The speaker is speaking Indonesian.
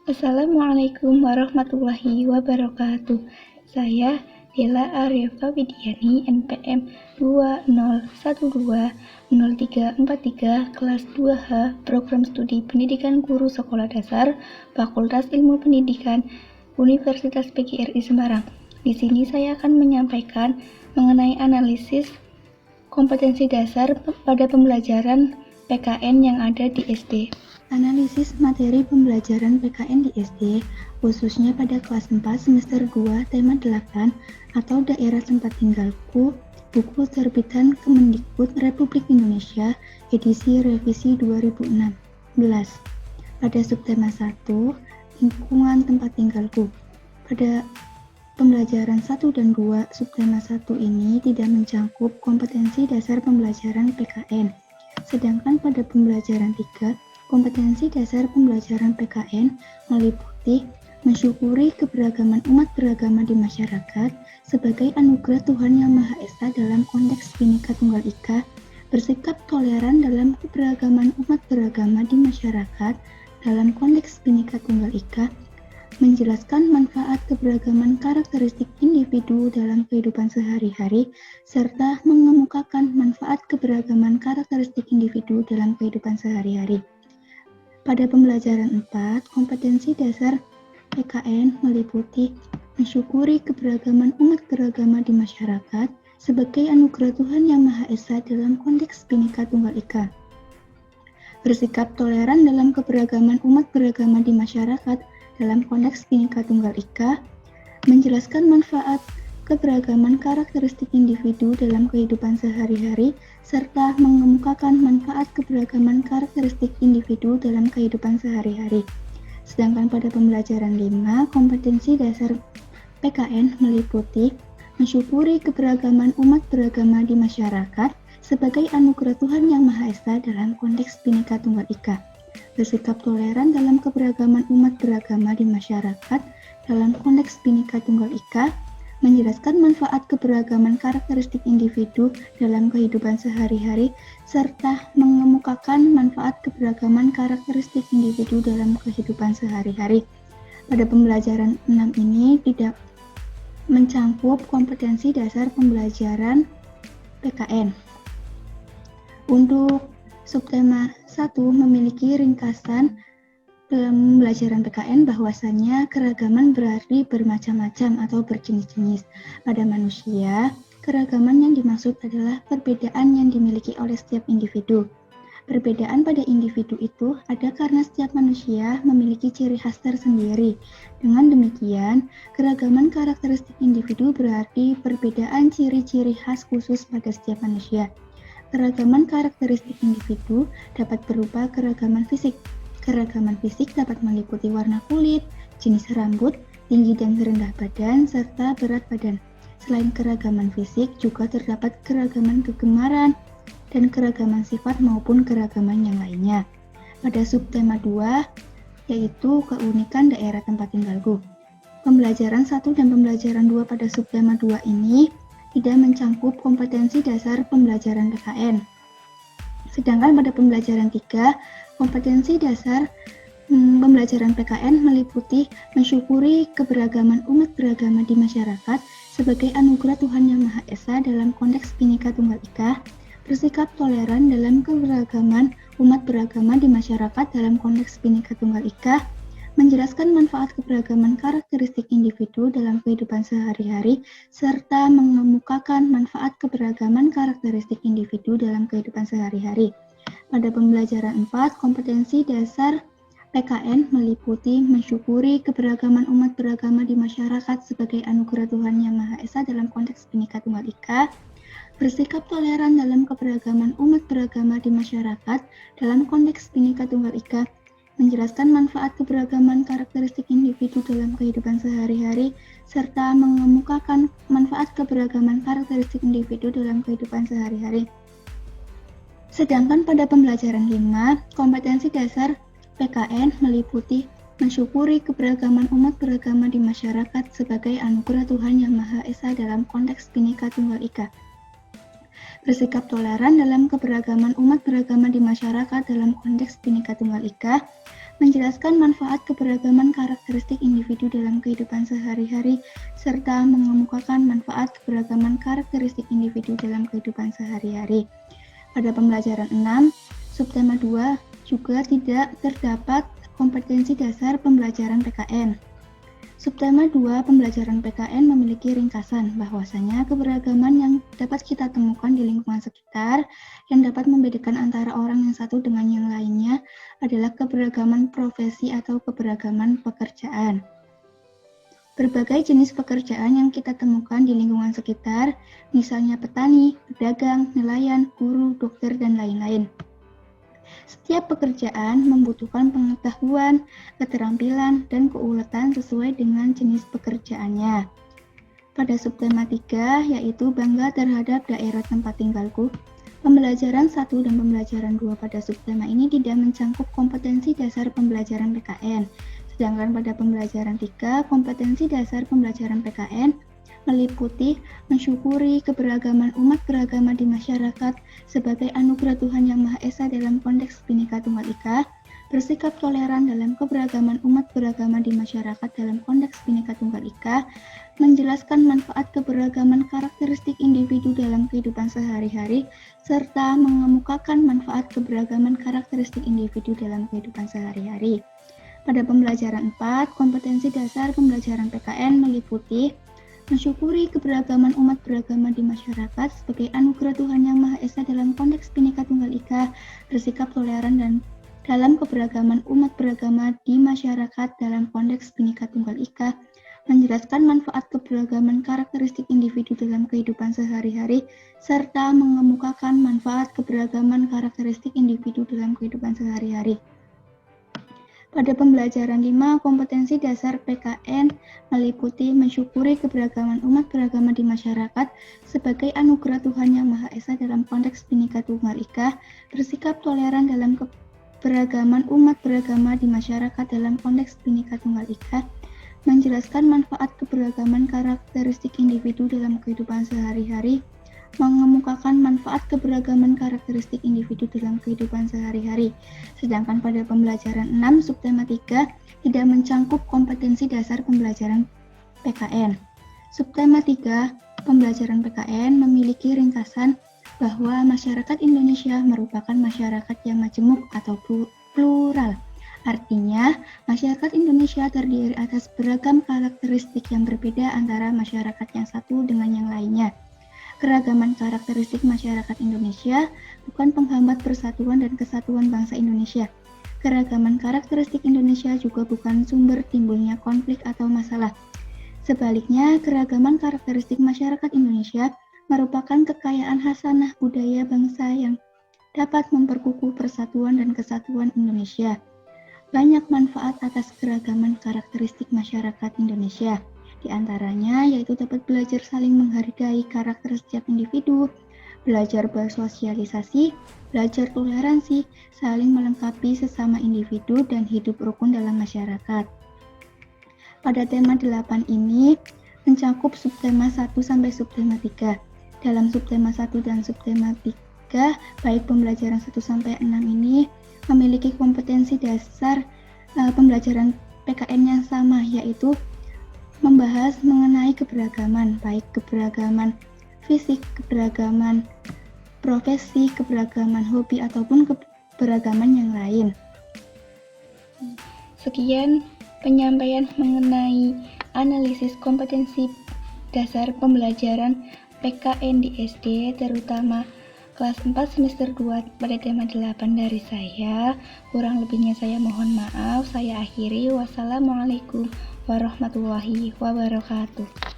Assalamualaikum warahmatullahi wabarakatuh. Saya Dela Aryafa Widiani, NPM 20120343 kelas 2H, Program Studi Pendidikan Guru Sekolah Dasar, Fakultas Ilmu Pendidikan, Universitas PGRI Semarang. Di sini saya akan menyampaikan mengenai analisis kompetensi dasar pada pembelajaran PKN yang ada di SD. Analisis materi pembelajaran PKN di SD, khususnya pada kelas 4 semester 2 tema 8 atau daerah tempat tinggalku, buku terbitan Kemendikbud Republik Indonesia, edisi revisi 2016. Pada subtema 1, lingkungan tempat tinggalku. Pada pembelajaran 1 dan 2, subtema 1 ini tidak mencangkup kompetensi dasar pembelajaran PKN. Sedangkan pada pembelajaran 3, kompetensi dasar pembelajaran PKN meliputi mensyukuri keberagaman umat beragama di masyarakat sebagai anugerah Tuhan Yang Maha Esa dalam konteks Bhinneka Tunggal Ika, bersikap toleran dalam keberagaman umat beragama di masyarakat dalam konteks Bhinneka Tunggal Ika, menjelaskan manfaat keberagaman karakteristik individu dalam kehidupan sehari-hari, serta mengemukakan manfaat keberagaman karakteristik individu dalam kehidupan sehari-hari. Pada pembelajaran 4, kompetensi dasar PKN meliputi mensyukuri keberagaman umat beragama di masyarakat sebagai anugerah Tuhan Yang Maha Esa dalam konteks Bhinneka Tunggal Ika. Bersikap toleran dalam keberagaman umat beragama di masyarakat dalam konteks Bhinneka Tunggal Ika, menjelaskan manfaat keberagaman karakteristik individu dalam kehidupan sehari-hari, serta mengemukakan manfaat keberagaman karakteristik individu dalam kehidupan sehari-hari. Sedangkan pada pembelajaran 5, kompetensi dasar PKN meliputi mensyukuri keberagaman umat beragama di masyarakat sebagai anugerah Tuhan Yang Maha Esa dalam konteks Bhinneka Tunggal Ika. Bersikap toleran dalam keberagaman umat beragama di masyarakat dalam konteks Bhinneka Tunggal Ika, menjelaskan manfaat keberagaman karakteristik individu dalam kehidupan sehari-hari, serta mengemukakan manfaat keberagaman karakteristik individu dalam kehidupan sehari-hari. Pada pembelajaran 6 ini tidak mencangkup kompetensi dasar pembelajaran PKN. Untuk subtema 1 memiliki ringkasan dalam pembelajaran PKN bahwasannya keragaman berarti bermacam-macam atau berjenis-jenis. Pada manusia, keragaman yang dimaksud adalah perbedaan yang dimiliki oleh setiap individu. Perbedaan pada individu itu ada karena setiap manusia memiliki ciri khas tersendiri. Dengan demikian, keragaman karakteristik individu berarti perbedaan ciri-ciri khas khusus pada setiap manusia. Keragaman karakteristik individu dapat berupa keragaman fisik. Keragaman fisik dapat meliputi warna kulit, jenis rambut, tinggi dan rendah badan, serta berat badan. Selain keragaman fisik, juga terdapat keragaman kegemaran dan keragaman sifat maupun keragaman yang lainnya. Pada subtema 2, yaitu keunikan daerah tempat tinggalku. Pembelajaran 1 dan pembelajaran 2 pada subtema 2 ini tidak mencangkup kompetensi dasar pembelajaran PKN. Sedangkan pada pembelajaran 3, kompetensi dasar pembelajaran PKN meliputi mensyukuri keberagaman umat beragama di masyarakat sebagai anugerah Tuhan Yang Maha Esa dalam konteks Bhinneka Tunggal Ika, bersikap toleran dalam keberagaman umat beragama di masyarakat dalam konteks Bhinneka Tunggal Ika, menjelaskan manfaat keberagaman karakteristik individu dalam kehidupan sehari-hari, serta mengemukakan manfaat keberagaman karakteristik individu dalam kehidupan sehari-hari. Pada pembelajaran 4, kompetensi dasar PKN meliputi mensyukuri keberagaman umat beragama di masyarakat sebagai anugerah Tuhan Yang Maha Esa dalam konteks Bhinneka Tunggal Ika, bersikap toleran dalam keberagaman umat beragama di masyarakat dalam konteks Bhinneka Tunggal Ika, menjelaskan manfaat keberagaman karakteristik individu dalam kehidupan sehari-hari, serta mengemukakan manfaat keberagaman karakteristik individu dalam kehidupan sehari-hari. Sedangkan pada pembelajaran 5, kompetensi dasar PKN meliputi mensyukuri keberagaman umat beragama di masyarakat sebagai anugerah Tuhan Yang Maha Esa dalam konteks Bhinneka Tunggal Ika. Bersikap toleran dalam keberagaman umat beragama di masyarakat dalam konteks Bhinneka Tunggal Ika, menjelaskan manfaat keberagaman karakteristik individu dalam kehidupan sehari-hari, serta mengemukakan manfaat keberagaman karakteristik individu dalam kehidupan sehari-hari. Pada pembelajaran 6, subtema 2 juga tidak terdapat kompetensi dasar pembelajaran PKN. Subtema 2 pembelajaran PKN memiliki ringkasan bahwasanya keberagaman yang dapat kita temukan di lingkungan sekitar yang dapat membedakan antara orang yang satu dengan yang lainnya adalah keberagaman profesi atau keberagaman pekerjaan. Berbagai jenis pekerjaan yang kita temukan di lingkungan sekitar, misalnya petani, pedagang, nelayan, guru, dokter, dan lain-lain. Setiap pekerjaan membutuhkan pengetahuan, keterampilan, dan keuletan sesuai dengan jenis pekerjaannya. Pada subtema 3, yaitu bangga terhadap daerah tempat tinggalku, pembelajaran 1 dan pembelajaran 2 pada subtema ini tidak mencangkup kompetensi dasar pembelajaran PKN. Sedangkan pada pembelajaran 3, kompetensi dasar pembelajaran PKN meliputi mensyukuri keberagaman umat beragama di masyarakat sebagai anugerah Tuhan Yang Maha Esa dalam konteks Bhinneka Tunggal Ika, bersikap toleran dalam keberagaman umat beragama di masyarakat dalam konteks Bhinneka Tunggal Ika, menjelaskan manfaat keberagaman karakteristik individu dalam kehidupan sehari-hari, serta mengemukakan manfaat keberagaman karakteristik individu dalam kehidupan sehari-hari. Pada pembelajaran 4, kompetensi dasar pembelajaran PKN meliputi mensyukuri keberagaman umat beragama di masyarakat sebagai anugerah Tuhan Yang Maha Esa dalam konteks Bhinneka Tunggal Ika, bersikap toleran dan dalam keberagaman umat beragama di masyarakat dalam konteks Bhinneka Tunggal Ika, menjelaskan manfaat keberagaman karakteristik individu dalam kehidupan sehari-hari, serta mengemukakan manfaat keberagaman karakteristik individu dalam kehidupan sehari-hari. Pada pembelajaran 5, kompetensi dasar PKN meliputi mensyukuri keberagaman umat beragama di masyarakat sebagai anugerah Tuhan Yang Maha Esa dalam konteks Bhinneka Tunggal Ika, bersikap toleran dalam keberagaman umat beragama di masyarakat dalam konteks Bhinneka Tunggal Ika, menjelaskan manfaat keberagaman karakteristik individu dalam kehidupan sehari-hari, mengemukakan manfaat keberagaman karakteristik individu dalam kehidupan sehari-hari. Sedangkan pada pembelajaran 6 subtema 3 tidak mencangkup kompetensi dasar pembelajaran PKN. Subtema 3 pembelajaran PKN memiliki ringkasan bahwa masyarakat Indonesia merupakan masyarakat yang majemuk atau plural. Artinya, masyarakat Indonesia terdiri atas beragam karakteristik yang berbeda antara masyarakat yang satu dengan yang lainnya. Keragaman karakteristik masyarakat Indonesia bukan penghambat persatuan dan kesatuan bangsa Indonesia. Keragaman karakteristik Indonesia juga bukan sumber timbulnya konflik atau masalah. Sebaliknya, keragaman karakteristik masyarakat Indonesia merupakan kekayaan hasanah budaya bangsa yang dapat memperkukuh persatuan dan kesatuan Indonesia. Banyak manfaat atas keragaman karakteristik masyarakat Indonesia. Di antaranya yaitu dapat belajar saling menghargai karakter setiap individu, belajar bersosialisasi, belajar toleransi, saling melengkapi sesama individu, dan hidup rukun dalam masyarakat. Pada tema 8 ini mencakup subtema 1 sampai subtema 3. Dalam subtema 1 dan subtema 3, baik pembelajaran 1 sampai 6 ini memiliki kompetensi dasar pembelajaran PKN yang sama, yaitu membahas mengenai keberagaman, baik keberagaman fisik, keberagaman profesi, keberagaman hobi, ataupun keberagaman yang lain. Sekian penyampaian mengenai analisis kompetensi dasar pembelajaran PKN di SD, terutama kelas 4 semester 2 pada tema 8 dari saya. Kurang lebihnya saya mohon maaf. Saya akhiri. Wassalamualaikum warahmatullahi wabarakatuh.